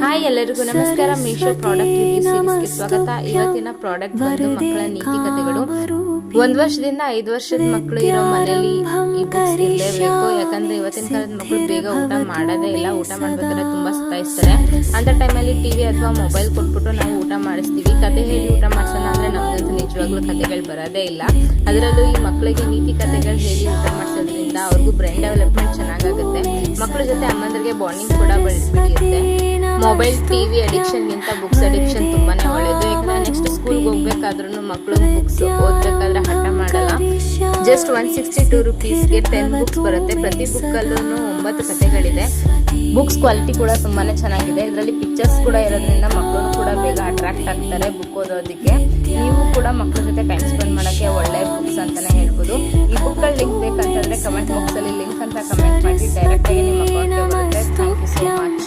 Hi ಎಲ್ಲರಿಗೂ ನಮಸ್ಕಾರ. Meesho product review ಸೀರೀಸ್ಗೆ ಸ್ವಾಗತ. ಇವತ್ತಿನ ಪ್ರಾಡಕ್ಟ್ ಬಂದು ಮಕ್ಕಳ ನೀತಿ ಕಥೆಗಳು. 1 ವರ್ಷದಿಂದ 5 ವರ್ಷದ ಮಕ್ಕಳು ಇರೋ ಮನೆಯಲ್ಲಿ ಈ ಬುಕ್ಸ್ ಇರಲೇಬೇಕು. ಯಾಕಂದ್ರೆ ಇವತ್ತಿನ ಕಾಲದ ಮಕ್ಕಳು ಬೇಗ ಊಟ ಮಾಡೋದೇ ಇಲ್ಲ. ಊಟ ಮಾಡ್ಬೇಕಾದ್ರೆ ತುಂಬಾ ಸತಾಯಿಸ್ತಾರೆ. ಅಂತ ಟೈಮಲ್ಲಿ ಟಿವಿ ಅಥವಾ ಮೊಬೈಲ್ ಕೊಟ್ಬಿಟ್ಟು ನಾವು ಊಟ ಮಾಡಿಸ್ತೀವಿ. ಕತೆ ಹೇಳಿ ಊಟ ಮಾಡ್ಸೋಣ ಅಂದ್ರೆ ನಮ್ದಂತೂ ನಿಜವಾಗ್ಲೂ ಕಥೆಗಳು ಬರೋದೇ ಇಲ್ಲ. ಅದರಲ್ಲೂ ಈ ಮಕ್ಕಳಿಗೆ ನೀತಿ ಕಥೆಗಳು ಹೇಳಿ ಊಟ ಮಾಡಿಸೋದ್ರಿಂದ ಅವ್ರಿಗೂ ಬ್ರೈನ್ ಡೆವಲಪ್ಮೆಂಟ್ ಚೆನ್ನಾಗಾಗುತ್ತೆ. ಮಕ್ಕಳ ಜೊತೆ ಅಮ್ಮಂದ್ರಿಗೆ ಬಾಂಡಿಂಗ್ ಕೂಡ ಬೆಳೆಯುತ್ತೆ. ಮೊಬೈಲ್ ಟಿವಿ ಅಡಿಕ್ಷನ್ ಗಿಂತ ಬುಕ್ಸ್ ಅಡಿಕ್ಷನ್ ತುಂಬಾನೇ ಒಳ್ಳೇದು. ಯಾಕಂದ್ರೆ ನೆಕ್ಸ್ಟ್ ಸ್ಕೂಲ್ಗೆ ಹೋಗ್ಬೇಕಾದ್ರೂ ಮಕ್ಕಳು ಬುಕ್ಸ್ ಓದ್ಬೇಕಾದ್ರೆ ಹಠ ಮಾಡಲ್ಲ. ಜಸ್ಟ್ 162 ರುಪೀಸ್ಗೆ 10 ಬುಕ್ಸ್ ಬರುತ್ತೆ. ಪ್ರತಿ ಬುಕ್ ಅಲ್ಲೂ 9 ಕಥೆಗಳಿದೆ. ಬುಕ್ಸ್ ಕ್ವಾಲಿಟಿ ಕೂಡ ತುಂಬಾನೇ ಚೆನ್ನಾಗಿದೆ. ಇದರಲ್ಲಿ ಪಿಕ್ಚರ್ಸ್ ಕೂಡ ಇರೋದ್ರಿಂದ ಮಕ್ಕಳು ಕೂಡ ಬೇಗ ಅಟ್ರಾಕ್ಟ್ ಆಗ್ತಾರೆ ಬುಕ್ ಓದೋದಕ್ಕೆ. ನೀವು ಕೂಡ ಮಕ್ಕಳ ಜೊತೆ ಟೈಮ್ ಸ್ಪೆಂಡ್ ಮಾಡೋಕ್ಕೆ ಒಳ್ಳೆ ಬುಕ್ಸ್ ಅಂತಾನೆ ಹೇಳ್ಬೋದು. ಈ ಬುಕ್ಗಳ ಲಿಂಕ್ ಬೇಕಂತಂದ್ರೆ ಕಮೆಂಟ್ ಬಾಕ್ಸ್ ಅಲ್ಲಿ ಲಿಂಕ್ ಅಂತ ಕಮೆಂಟ್ ಮಾಡಿ. ಡೈರೆಕ್ಟ್ ಆಗಿ ನಿಮ್ಮ ಅಕೌಂಟ್ಗೆ ಬರುತ್ತೆ. Thank you so much.